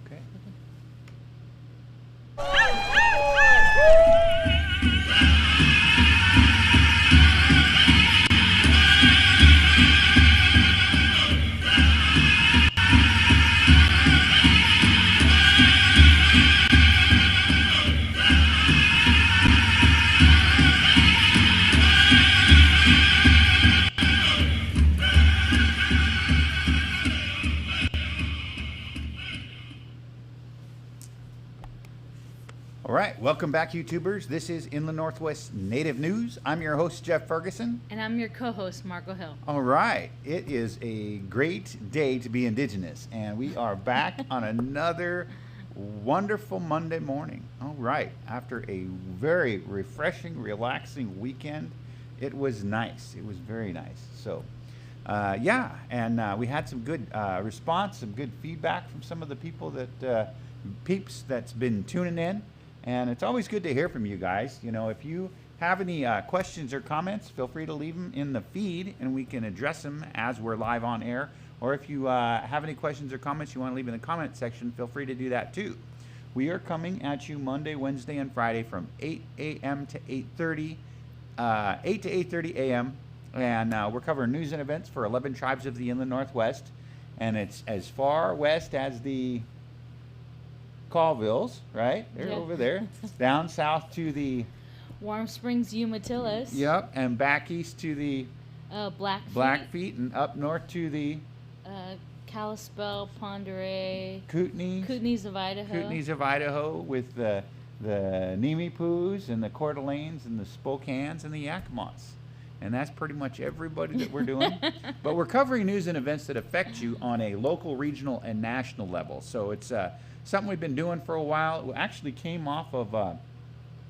Okay. All right, welcome back, YouTubers. This is Inland Northwest Native News. I'm your host, Jeff Ferguson. And I'm your co-host, Margo Hill. All right, it is a great day to be Indigenous, and we are back on another wonderful Monday morning. All right, after a very refreshing, relaxing weekend, it was nice. It was very nice. So, yeah, and we had some good response, some good feedback from some of the people that peeps that's been tuning in. And it's always good to hear from you guys. You know, if you have any questions or comments, feel free to leave them in the feed and we can address them as we're live on air. Or if you have any questions or comments you want to leave in the comment section, feel free to do that too. We are coming at you Monday, Wednesday, and Friday from 8 a.m. to 8:30, 8 to 8:30 a.m. And we're covering news and events for 11 tribes of the Inland Northwest. And it's as far west as the Colvilles, right? They're over there. Down south to the Warm Springs, Umatillas. Yep, and back east to the Blackfeet, and up north to the Kalispel, Ponderay, Kootenays of Idaho with the Nimipoos and the Coeur d'Alenes and the Spokanes and the Yakamas. And that's pretty much everybody that we're doing. But we're covering news and events that affect you on a local, regional, and national level. So it's something we've been doing for a while. It actually came off of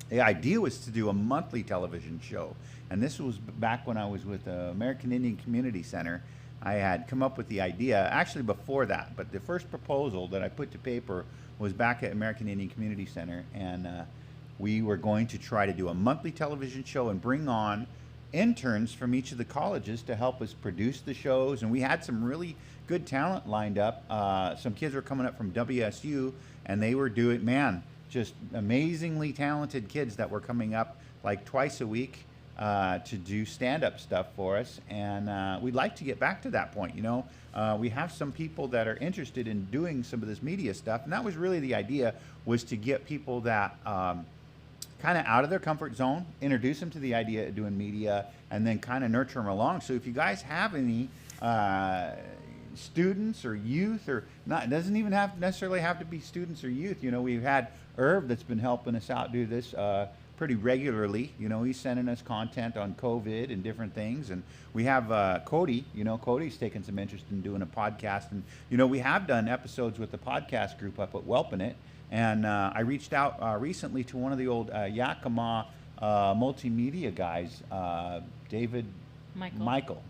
the idea was to do a monthly television show. And this was back when I was with the American Indian Community Center. I had come up with the idea, actually before that, but the first proposal that I put to paper was back at American Indian Community Center. And we were going to try to do a monthly television show and bring on interns from each of the colleges to help us produce the shows. And we had some really good talent lined up. Some kids were coming up from WSU and they were doing, just amazingly talented kids that were coming up like twice a week to do stand-up stuff for us. And we'd like to get back to that point. You know, we have some people that are interested in doing some of this media stuff. And that was really the idea, was to get people that kind of out of their comfort zone, introduce them to the idea of doing media, and then kind of nurture them along. So if you guys have any students or youth, or not, it doesn't even necessarily have to be students or youth. You know, we've had Irv that's been helping us out do this pretty regularly. You know, he's sending us content on COVID and different things. And we have Cody, you know, Cody's taken some interest in doing a podcast. And, you know, we have done episodes with the podcast group up at Welping It. And I reached out recently to one of the old Yakama multimedia guys, David Michael.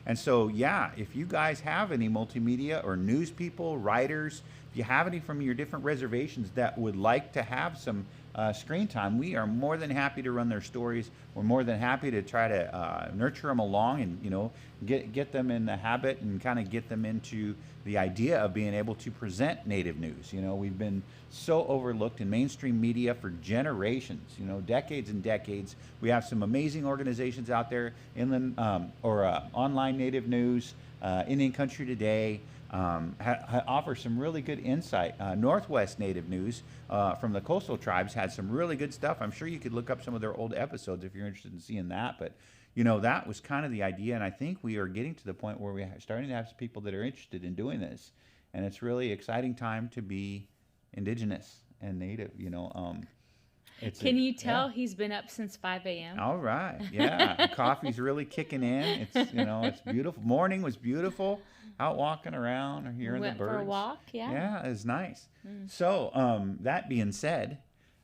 And so, yeah, if you guys have any multimedia or news people, writers, if you have any from your different reservations that would like to have some screen time, we are more than happy to run their stories. We're more than happy to try to nurture them along and, you know, get them in the habit and kind of get them into the idea of being able to present Native news. You know, we've been so overlooked in mainstream media for generations, you know, decades and decades. We have some amazing organizations out there, Inland Online Native News, Indian Country Today, offer some really good insight. Northwest Native News from the coastal tribes had some really good stuff. I'm sure you could look up some of their old episodes if you're interested in seeing that. But, you know, that was kind of the idea. And I think we are getting to the point where we're starting to have people that are interested in doing this. And it's really exciting time to be Indigenous and Native, you know. Can you tell he's been up since 5 a.m.? All right. Yeah. The coffee's really kicking in. It's, you know, it's beautiful. Morning was beautiful. Out walking around or hearing the birds. Went for a walk, yeah. Yeah, it was nice. So, that being said,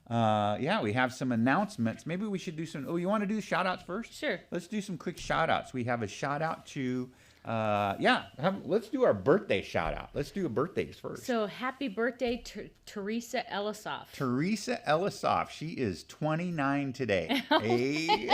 yeah, we have some announcements. Maybe we should do some, you want to do shout outs first? Sure. Let's do some quick shout outs. We have a shout out to, let's do our birthday shout out. Let's do birthdays first. So happy birthday to Teresa Ellisoff. Teresa Ellisoff. She is 29 today. Hey.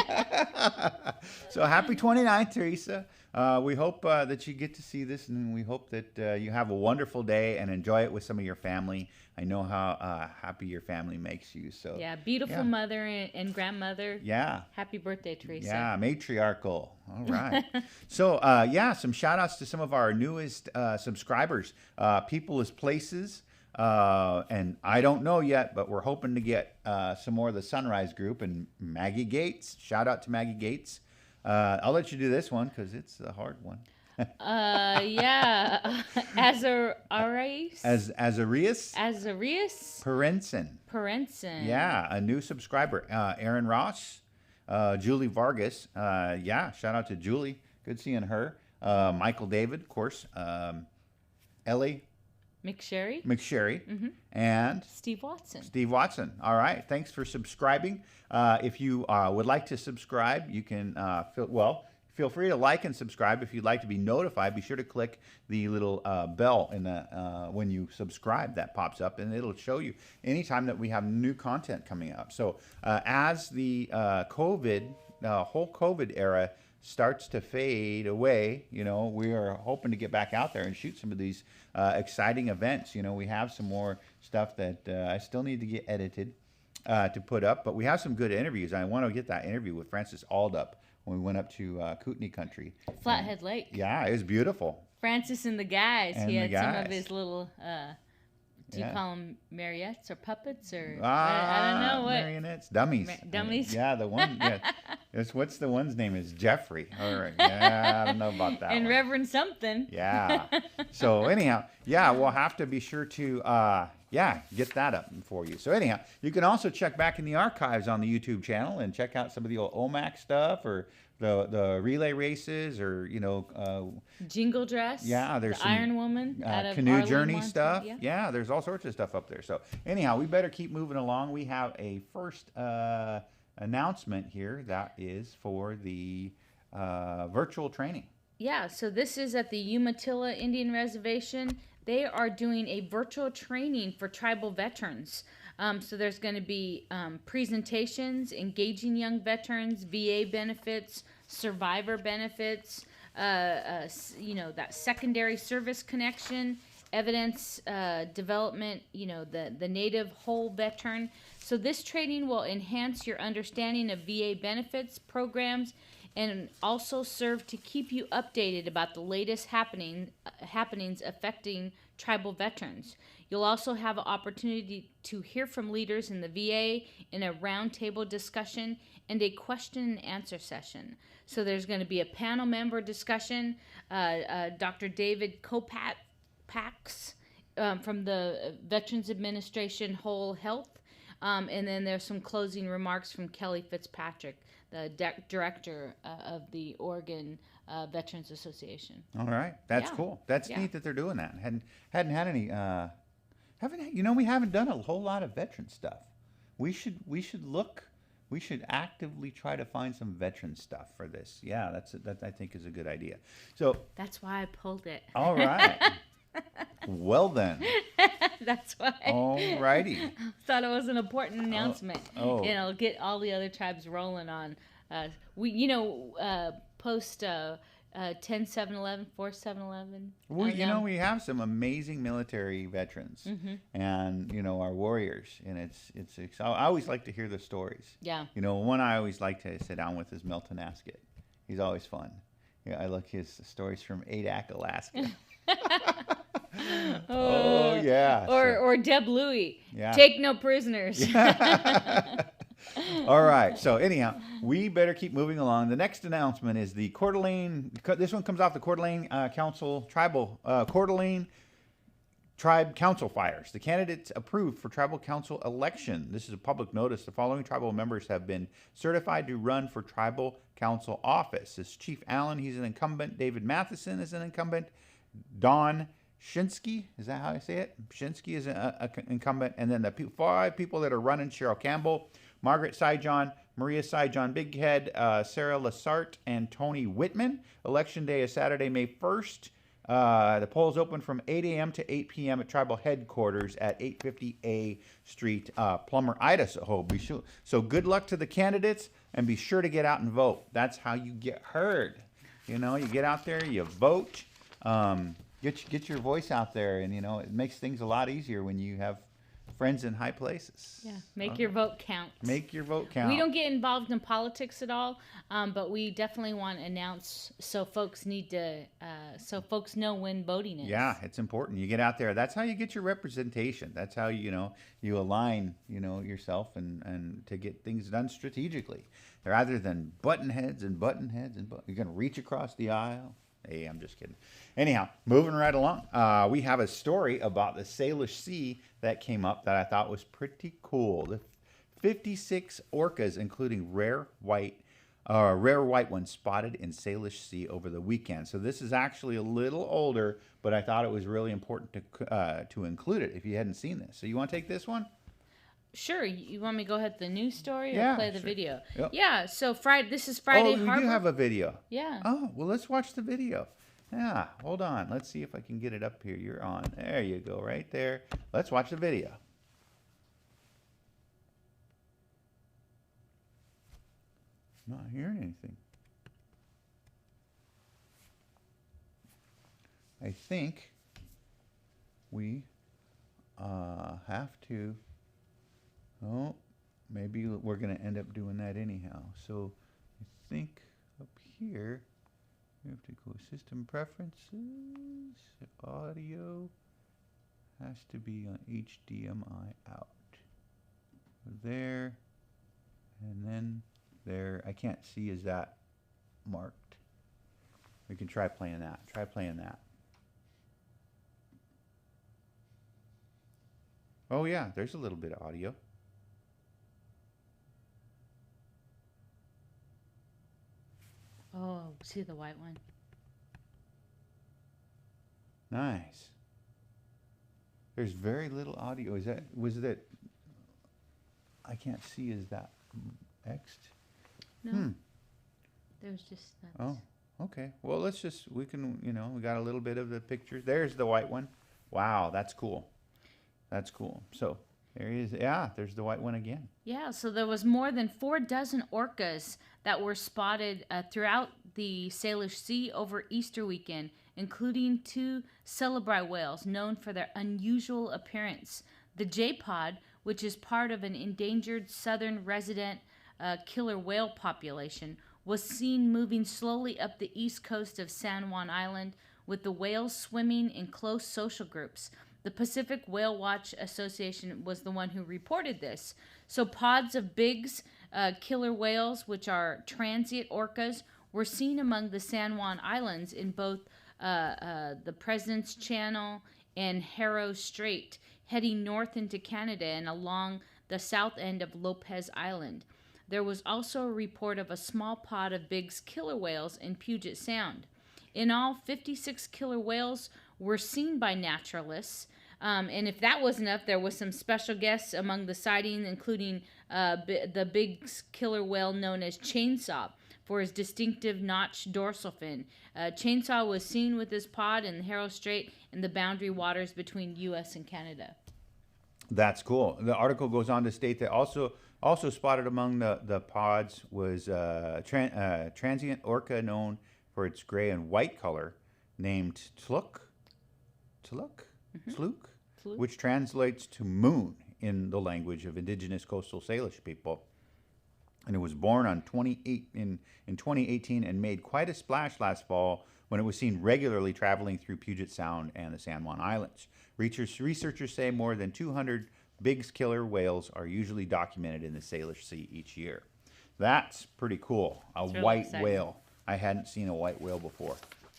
So happy 29th, Teresa. we hope that you get to see this, and we hope that you have a wonderful day and enjoy it with some of your family. I know how happy your family makes you. So yeah, beautiful mother and grandmother. Yeah. Happy birthday, Teresa. Yeah, matriarchal. All right. So, some shout outs to some of our newest subscribers. People is Places. And I don't know yet, but we're hoping to get some more of the Sunrise group and Maggie Gates. Shout out to Maggie Gates. I'll let you do this one because it's a hard one. Azarias. Azarias Perenson. Yeah, a new subscriber. Aaron Ross, Julie Vargas. Shout out to Julie. Good seeing her. Michael David, of course. Ellie McSherry. Mm-hmm. And Steve Watson. All right. Thanks for subscribing. If you would like to subscribe, you can feel free to like and subscribe. If you'd like to be notified, be sure to click the little bell in the when you subscribe that pops up, and it'll show you anytime that we have new content coming up. So as the whole COVID era starts to fade away, we are hoping to get back out there and shoot some of these exciting events. We have some more stuff that I still need to get edited to put up, but we have some good interviews. I want to get that interview with Francis Aldup when we went up to Kootenai country. Flathead Lake. Yeah, it was beautiful. Francis and the guys. And he had some guys. of his little, do you call them marionettes or puppets or I don't know what. Marionettes, dummies. Dummies. Yeah, the one. Yeah, what's the one's name is Jeffrey. All right. Yeah, I don't know about that. And one. Reverend something. Yeah. So anyhow, we'll have to be sure to get that up for you. So anyhow, you can also check back in the archives on the YouTube channel and check out some of the old OMAC stuff or the relay races or Jingle Dress. Yeah, there's the some Iron Woman out of canoe Arlen, journey Montana. stuff. Yeah. Yeah, there's all sorts of stuff up there. So anyhow, we better keep moving along. We have a first announcement here that is for the virtual training. Yeah, so this is at the Umatilla Indian Reservation. They are doing a virtual training for tribal veterans. So there's going to be presentations, engaging young veterans, VA benefits, survivor benefits, that secondary service connection, evidence development, the native whole veteran. So this training will enhance your understanding of VA benefits, programs, and also serve to keep you updated about the latest happenings affecting tribal veterans. You'll also have an opportunity to hear from leaders in the VA in a roundtable discussion and a question and answer session. So there's going to be a panel member discussion. Dr. David Kopax from the Veterans Administration Whole Health. And then there's some closing remarks from Kelly Fitzpatrick, the director of the Oregon Veterans Association. All right, that's cool. That's neat that they're doing that. Hadn't had any. We haven't done a whole lot of veteran stuff. We should look. We should actively try to find some veteran stuff for this. Yeah, that I think is a good idea. So that's why I pulled it. All right. Well then. That's why. All righty. Thought it was an important announcement. Oh. It'll get all the other tribes rolling on. Post 10/7/11, 4/7/11. Well, we have some amazing military veterans, and our warriors, and it's. I always like to hear the stories. Yeah. One I always like to sit down with is Milton Askett. He's always fun. Yeah, I like his stories from Adak, Alaska. Oh yeah. Or Deb Louie. Yeah. Take no prisoners. All right. So anyhow, we better keep moving along. The next announcement is the Coeur d'Alene. This one comes off the Coeur d'Alene Coeur d'Alene Tribe Council fires. The candidates approved for Tribal Council election. This is a public notice. The following tribal members have been certified to run for Tribal Council office. This is Chief Allen. He's an incumbent. David Matheson is an incumbent. Don Shinsky, is that how I say it? Shinsky is an incumbent. And then the 5 people that are running: Cheryl Campbell, Margaret Syjon, Maria Syjon Bighead, Sarah Lassart, and Tony Whitman. Election day is Saturday, May 1st. The polls open from 8 a.m. to 8 p.m. at tribal headquarters at 850 A Street, Plummer, Idaho. So good luck to the candidates, and be sure to get out and vote. That's how you get heard. You know, you get out there, you vote, get your voice out there, and you know, it makes things a lot easier when you have friends in high places. Yeah, make your vote count. Make your vote count. We don't get involved in politics at all, but we definitely want to announce so folks know when voting is. Yeah, it's important. You get out there. That's how you get your representation. That's how you align yourself and to get things done strategically, rather than button heads. You're gonna reach across the aisle. Hey, I'm just kidding. Anyhow, moving right along. We have a story about the Salish Sea that came up that I thought was pretty cool. The 56 orcas, including rare white ones, spotted in Salish Sea over the weekend. So this is actually a little older, but I thought it was really important to include it if you hadn't seen this. So you want to take this one? Sure. You want me to go ahead to the news story or Yeah, play the sure. video? Yep. Yeah. So this is Friday Oh, Harbor. you have a video. Yeah. Oh, well, let's watch the video. Yeah, hold on. Let's see if I can get it up here. You're on. There you go, right there. Let's watch the video. Not hearing anything. I think we have to. Oh, maybe we're going to end up doing that anyhow. So I think up here we have to go system preferences. Audio has to be on HDMI out. There, and then there. I can't see, is that marked? We can try playing that. Try playing that. Oh yeah, there's a little bit of audio. Oh, see the white one? Nice. There's very little audio. Was that? I can't see. Is that X'd? No. There was just that. Oh, okay. Well, we got a little bit of the picture. There's the white one. Wow, that's cool. That's cool. So there he is. Yeah, there's the white one again. Yeah, so there was more than 4 dozen orcas that were spotted throughout the Salish Sea over Easter weekend, including 2 celebri whales known for their unusual appearance. The J-pod, which is part of an endangered southern resident killer whale population, was seen moving slowly up the east coast of San Juan Island, with the whales swimming in close social groups. The Pacific Whale Watch Association was the one who reported this. So pods of Biggs killer whales, which are transient orcas, were seen among the San Juan Islands in both the President's Channel and Haro Strait, heading north into Canada and along the south end of Lopez Island. There was also a report of a small pod of Biggs killer whales in Puget Sound. In all, 56 killer whales were seen by naturalists. And if that wasn't enough, there was some special guests among the sightings, including the Biggs killer whale known as Chainsaw for his distinctive notched dorsal fin. Chainsaw was seen with his pod in the Haro Strait and the boundary waters between U.S. and Canada. That's cool. The article goes on to state that also spotted among the pods was transient orca known for its gray and white color, named Tluk, which translates to moon in the language of indigenous coastal Salish people. And it was born in 2018 and made quite a splash last fall when it was seen regularly traveling through Puget Sound and the San Juan Islands. Researchers say more than 200 Biggs killer whales are usually documented in the Salish Sea each year. That's pretty cool. A really white exciting. whale. I hadn't seen a white whale before.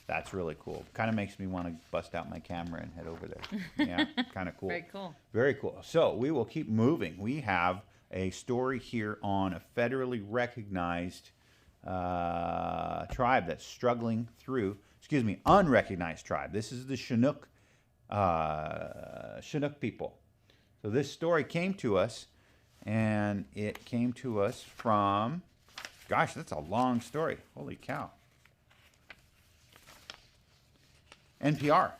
That's really cool. Kind of makes me want to bust out my camera and head over there. Yeah, kind of cool. Very cool. Very cool. So we will keep moving. We have a story here on a federally recognized tribe that's struggling through, unrecognized tribe. This is the Chinook people. So this story came to us, and it came to us from, gosh, that's a long story. Holy cow. NPR.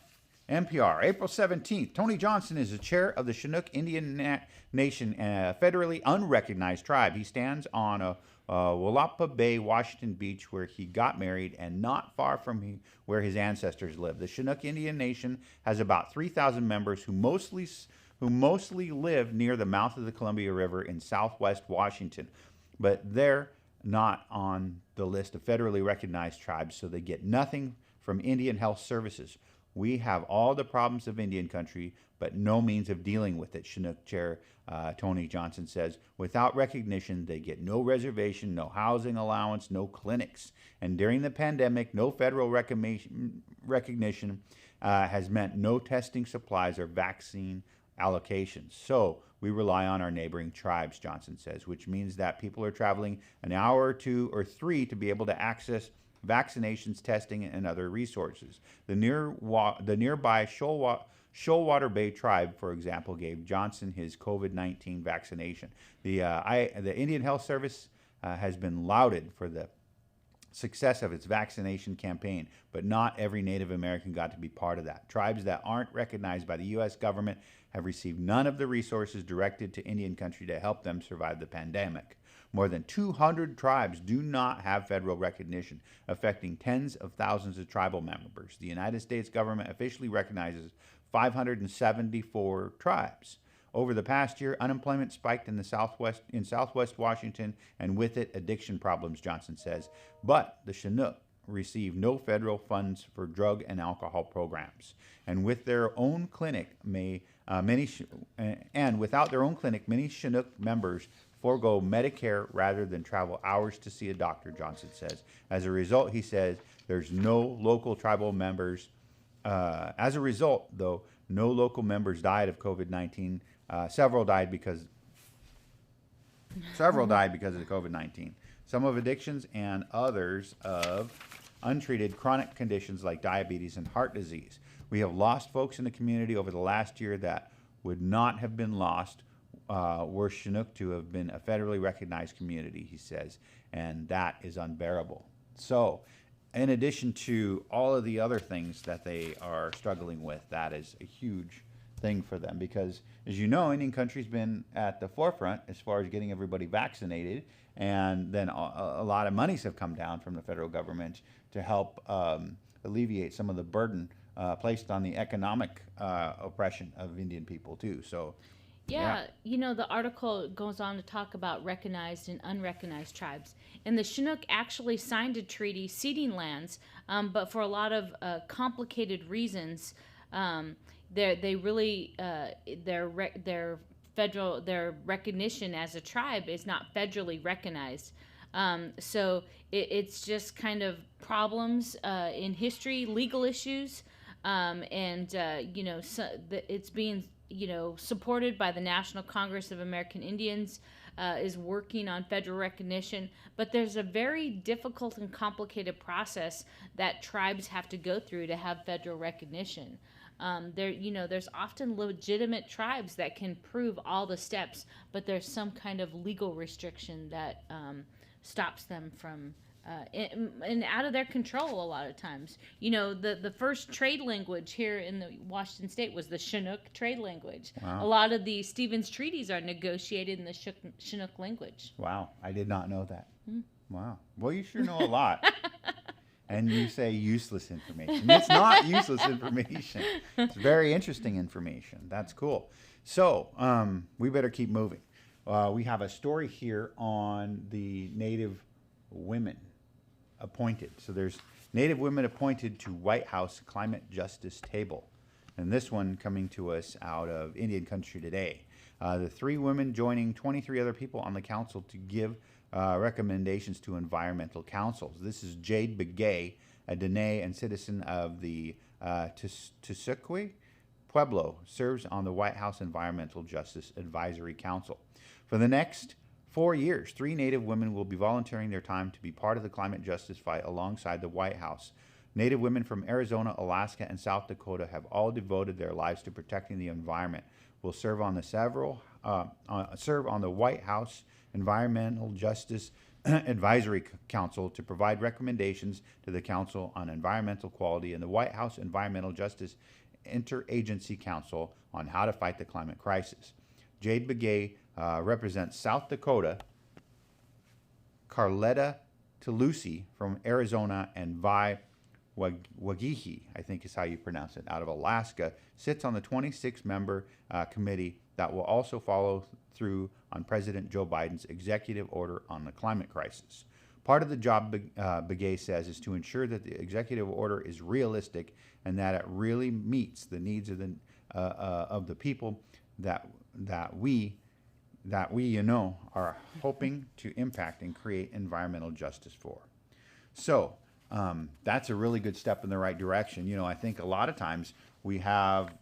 NPR, April 17th. Tony Johnson is the chair of the Chinook Indian Nation, a federally unrecognized tribe. He stands on a Willapa Bay, Washington Beach, where he got married and not far from where his ancestors lived. The Chinook Indian Nation has about 3,000 members who mostly live near the mouth of the Columbia River in southwest Washington. But they're not on the list of federally recognized tribes, so they get nothing from Indian Health Services. We have all the problems of Indian country, but no means of dealing with it, Chinook Chair Tony Johnson says. Without recognition, they get no reservation, no housing allowance, no clinics. And during the pandemic, no federal recognition has meant no testing supplies or vaccine allocations. So we rely on our neighboring tribes, Johnson says, which means that people are traveling an hour or 2 or 3 to be able to access vaccinations, testing, and other resources. The nearby Shoalwater Bay tribe, for example, gave Johnson his COVID-19 vaccination. The Indian Health Service has been lauded for the success of its vaccination campaign, but not every Native American got to be part of that. Tribes that aren't recognized by the U.S. government have received none of the resources directed to Indian country to help them survive the pandemic. More than 200 tribes do not have federal recognition, affecting tens of thousands of tribal members. The United States government officially recognizes 574 tribes. Over the past year, unemployment spiked in southwest Washington, and with it, addiction problems, Johnson says. But the Chinook receive no federal funds for drug and alcohol programs. And with their own clinic, many Chinook members forego Medicare rather than travel hours to see a doctor, Johnson says. As a result, he says, there's no local tribal members. As a result, though, no local members died of COVID-19. Several died because of the COVID-19. Some of addictions and others of untreated chronic conditions like diabetes and heart disease. We have lost folks in the community over the last year that would not have been lost were Chinook to have been a federally recognized community, he says, and that is unbearable. So, in addition to all of the other things that they are struggling with, that is a huge thing for them because, as you know, Indian country's been at the forefront as far as getting everybody vaccinated, and then a lot of monies have come down from the federal government to help alleviate some of the burden placed on the economic oppression of Indian people too. So. Yeah, you know, the article goes on to talk about recognized and unrecognized tribes. And the Chinook actually signed a treaty ceding lands, but for a lot of complicated reasons, their recognition as a tribe is not federally recognized. So it's just kind of problems in history, legal issues, it's being supported by the National Congress of American Indians, is working on federal recognition, but there's a very difficult and complicated process that tribes have to go through to have federal recognition. There's often legitimate tribes that can prove all the steps, but there's some kind of legal restriction that stops them from and out of their control a lot of times. The first trade language here in the Washington state was the Chinook trade language. Wow. A lot of the Stevens treaties are negotiated in the Chinook language. Wow, I did not know that. Wow. Well, you sure know a lot. And you say useless information. It's not useless information. It's very interesting information. That's cool. So we better keep moving. We have a story here on the Native women appointed. So there's Native women appointed to White House Climate Justice Table. And this one coming to us out of Indian Country Today. The 3 women joining 23 other people on the council to give recommendations to environmental councils. This is Jade Begay, a Dene and citizen of the Tusukwe Pueblo, serves on the White House Environmental Justice Advisory Council. For the next 4 years, 3 Native women will be volunteering their time to be part of the climate justice fight alongside the White House. Native women from Arizona, Alaska, and South Dakota have all devoted their lives to protecting the environment. Will serve on the White House Environmental Justice Advisory Council to provide recommendations to the Council on Environmental Quality and the White House Environmental Justice Interagency Council on how to fight the climate crisis. Jade Begay represents South Dakota, Carletta Toulouse from Arizona, and Vi Wagihi, I think is how you pronounce it, out of Alaska, sits on the 26-member committee that will also follow through on President Joe Biden's executive order on the climate crisis. Part of the job, Begay says, is to ensure that the executive order is realistic and that it really meets the needs of the people that we are hoping to impact and create environmental justice for. So that's a really good step in the right direction. I think a lot of times we have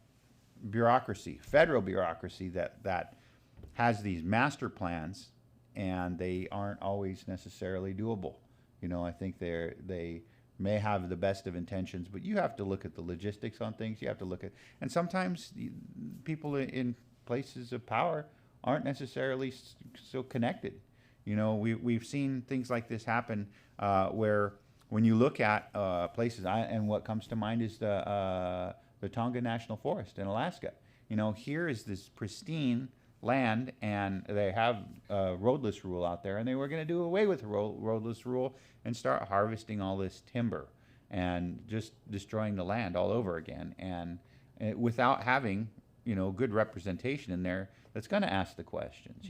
bureaucracy, federal bureaucracy that has these master plans, and they aren't always necessarily doable. I think they may have the best of intentions, but you have to look at the logistics on things. You have to look at, and sometimes people in places of power aren't necessarily so connected. We've seen things like this happen where when you look at places, and what comes to mind is the Tonga National Forest in Alaska. Here is this pristine land, and they have a roadless rule out there, and they were going to do away with the roadless rule and start harvesting all this timber and just destroying the land all over again, and without having good representation in there that's going to ask the questions.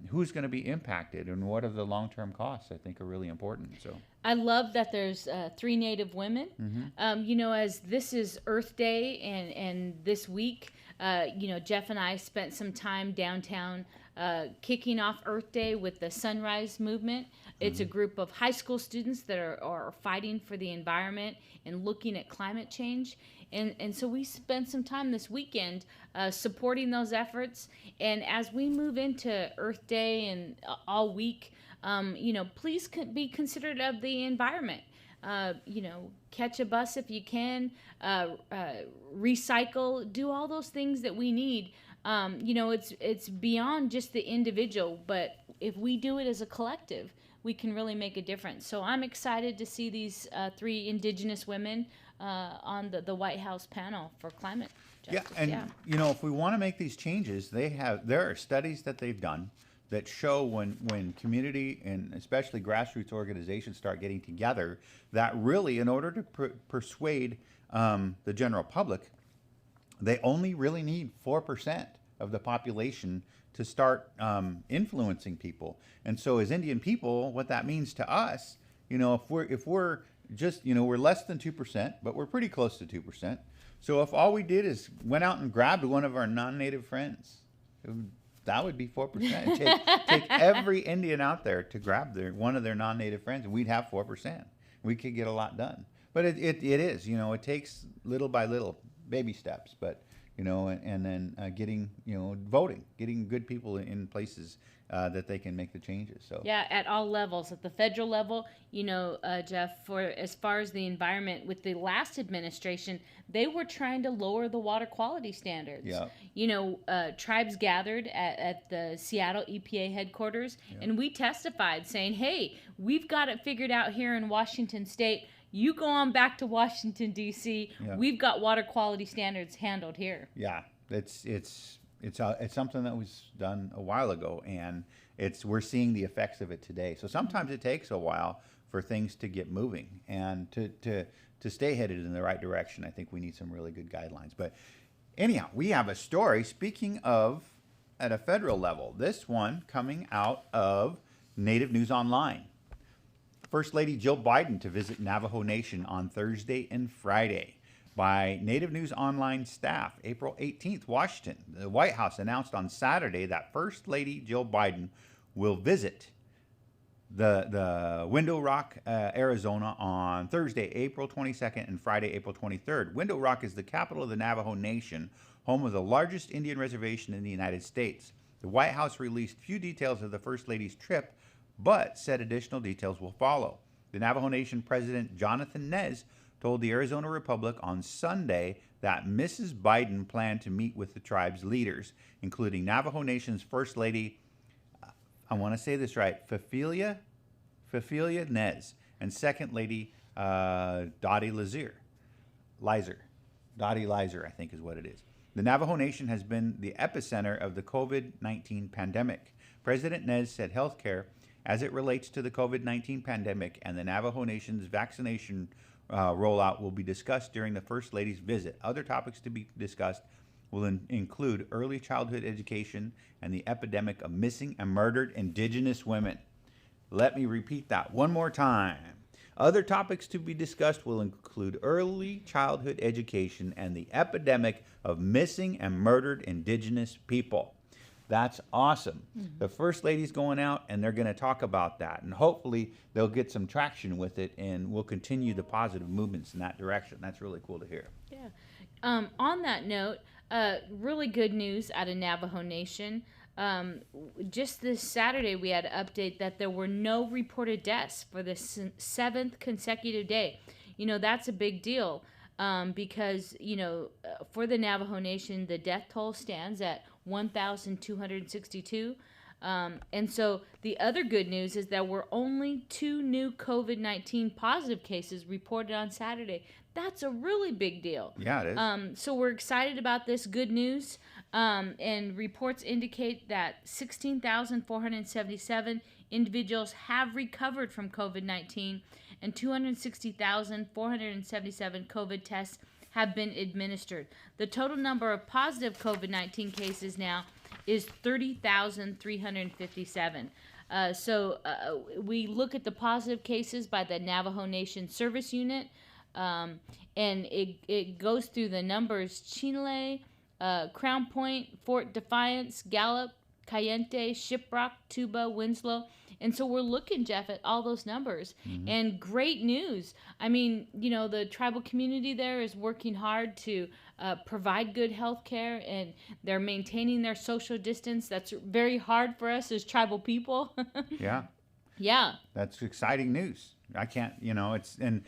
Who's going to be impacted and what are the long-term costs, I think, are really important. So I love that there's 3 Native women. As this is Earth Day, and this week, Jeff and I spent some time downtown kicking off Earth Day with the Sunrise Movement. It's a group of high school students that are fighting for the environment and looking at climate change. And so we spent some time this weekend supporting those efforts. And as we move into Earth Day and all week, please be considerate of the environment. Catch a bus if you can, recycle, do all those things that we need. It's beyond just the individual, but if we do it as a collective, we can really make a difference. So I'm excited to see these 3 Indigenous women on the White House panel for climate justice. If we want to make these changes, there are studies that they've done that show when community and especially grassroots organizations start getting together, that really, in order to persuade the general public, they only really need 4% of the population to start influencing people. And so as Indian people, what that means to us, if we're just, we're less than 2%, but we're pretty close to 2%. So if all we did is went out and grabbed one of our non-native friends, that would be 4%. Take every Indian out there to grab one of their non-native friends, and we'd have 4%. We could get a lot done. But it is, it takes little by little, baby steps. But and then getting, voting, getting good people in places that they can make the changes. So at all levels, at the federal level, Jeff, for as far as the environment, with the last administration, they were trying to lower the water quality standards. Tribes gathered at the Seattle EPA headquarters, and we testified saying, hey, we've got it figured out here in Washington State. You go on back to Washington, D.C. We've got water quality standards handled here. Yeah, it's something that was done a while ago, and we're seeing the effects of it today. So sometimes it takes a while for things to get moving, and to stay headed in the right direction. I think we need some really good guidelines. But anyhow, we have a story, speaking of at a federal level, this one coming out of Native News Online. First Lady Jill Biden to visit Navajo Nation on Thursday and Friday. By Native News Online staff, April 18th, Washington. The White House announced on Saturday that First Lady Jill Biden will visit the Window Rock, Arizona on Thursday, April 22nd and Friday, April 23rd. Window Rock is the capital of the Navajo Nation, home of the largest Indian reservation in the United States. The White House released few details of the First Lady's trip, but said additional details will follow. The Navajo Nation President Jonathan Nez told the Arizona Republic on Sunday that Mrs. Biden planned to meet with the tribe's leaders, including Navajo Nation's First Lady, I want to say this right, Phefelia Nez, and Second Lady Dottie Lizer. Dottie Lizer, I think is what it is. The Navajo Nation has been the epicenter of the COVID-19 pandemic. President Nez said healthcare, as it relates to the COVID-19 pandemic and the Navajo Nation's vaccination rollout, will be discussed during the First Lady's visit. Other topics to be discussed will include early childhood education and the epidemic of missing and murdered Indigenous women. Let me repeat that one more time. Other topics to be discussed will include early childhood education and the epidemic of missing and murdered Indigenous people. That's awesome. Mm-hmm. The First Lady's going out and they're going to talk about that. And hopefully they'll get some traction with it and we'll continue the positive movements in that direction. That's really cool to hear. Yeah. On that note, really good news out of Navajo Nation. Just this Saturday, we had an update that there were no reported deaths for the seventh consecutive day. You know, that's a big deal because, you know, for the Navajo Nation, the death toll stands at 1,262. And so the other good news is that were only 2 new COVID-19 positive cases reported on Saturday. That's a really big deal. Yeah, it is. So we're excited about this good news. And reports indicate that 16,477 individuals have recovered from COVID-19 and 260,477 COVID tests have been administered. The total number of positive COVID-19 cases now is 30,357. So we look at the positive cases by the Navajo Nation Service Unit, and it goes through the numbers: Chinle, Crown Point, Fort Defiance, Gallup, Cayente, Shiprock, Tuba, Winslow. And so we're looking, Jeff, at all those numbers. Mm-hmm. And great news. I mean, you know, the tribal community there is working hard to provide good health care, and they're maintaining their social distance. That's very hard for us as tribal people. Yeah. Yeah. That's exciting news. I can't, you know, it's, and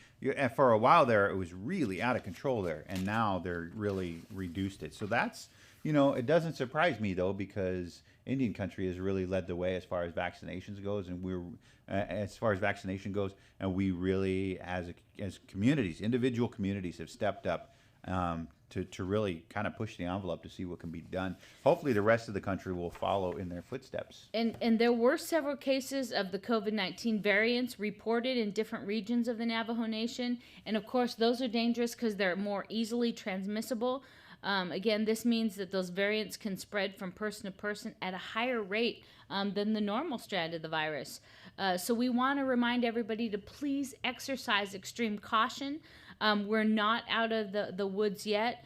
for a while there, it was really out of control there. And now they're really reduced it. So that's, you know, it doesn't surprise me though, because Indian country has really led the way as far as vaccinations goes. And we're, as far as vaccination goes, and we really, as communities, individual communities have stepped up to really kind of push the envelope to see what can be done. Hopefully the rest of the country will follow in their footsteps. And there were several cases of the COVID-19 variants reported in different regions of the Navajo Nation. And of course, those are dangerous because they're more easily transmissible. Again, this means that those variants can spread from person to person at a higher rate than the normal strand of the virus. So we want to remind everybody to please exercise extreme caution. We're not out of the woods yet.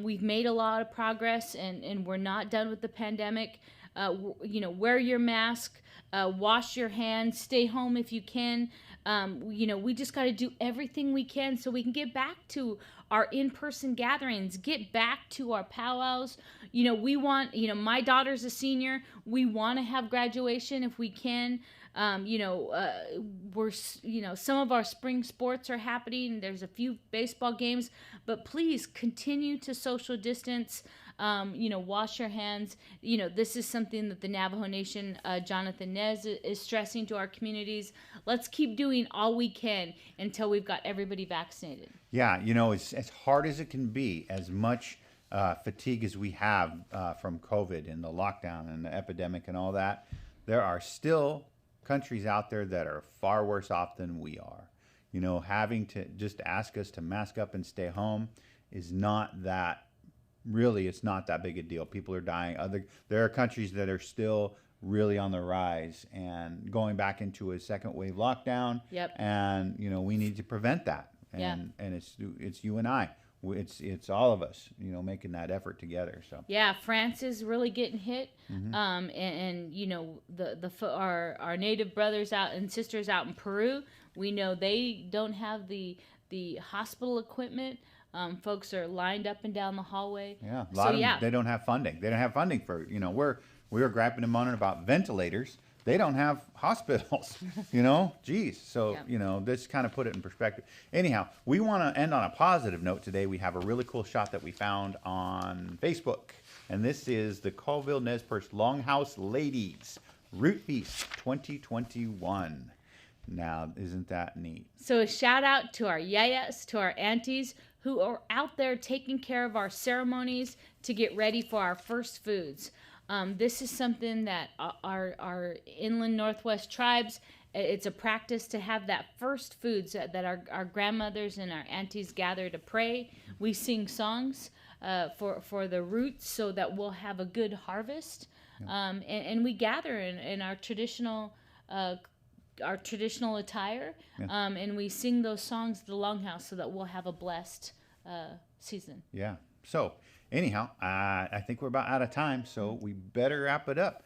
We've made a lot of progress, and we're not done with the pandemic. You know, wear your mask, wash your hands, stay home if you can. You know, we just got to do everything we can so we can get back to our in-person gatherings, get back to our powwows. You know, we want, you know, my daughter's a senior. We want to have graduation if we can. You know, we're, you know, some of our spring sports are happening. There's a few baseball games, but please continue to social distance. You know, wash your hands. You know, this is something that the Navajo Nation, Jonathan Nez, is stressing to our communities. Let's keep doing all we can until we've got everybody vaccinated. Yeah, you know, it's as hard as it can be, as much fatigue as we have from COVID and the lockdown and the epidemic and all that, there are still countries out there that are far worse off than we are. You know, having to just ask us to mask up and stay home is not that, really, it's not that big a deal. People are dying. There are countries that are still really on the rise and going back into a second wave lockdown. Yep. And, you know, we need to prevent that. And it's you and I. It's all of us, you know, making that effort together. So yeah, France is really getting hit, mm-hmm. and you know our native brothers out and sisters out in Peru, we know they don't have the hospital equipment. Folks are lined up and down the hallway. Yeah, a lot of them, they don't have funding. They don't have funding for, you know, we were grappling them on about ventilators. They don't have hospitals, you know, geez. So, yeah. You know, this kind of put it in perspective. Anyhow, we want to end on a positive note today. We have a really cool shot that we found on Facebook. And this is the Colville Nez Perce Longhouse Ladies Root Feast 2021. Now, isn't that neat? So a shout out to our yayas, to our aunties who are out there taking care of our ceremonies to get ready for our first foods. This is something that our inland Northwest tribes, it's a practice to have that first foods that our grandmothers and our aunties gather to pray. We sing songs for the roots so that we'll have a good harvest. And we gather in our traditional attire, and we sing those songs at the Longhouse so that we'll have a blessed season. Yeah. So anyhow, I think we're about out of time, so we better wrap it up.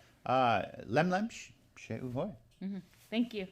Lem lem, she uhoy. Thank you.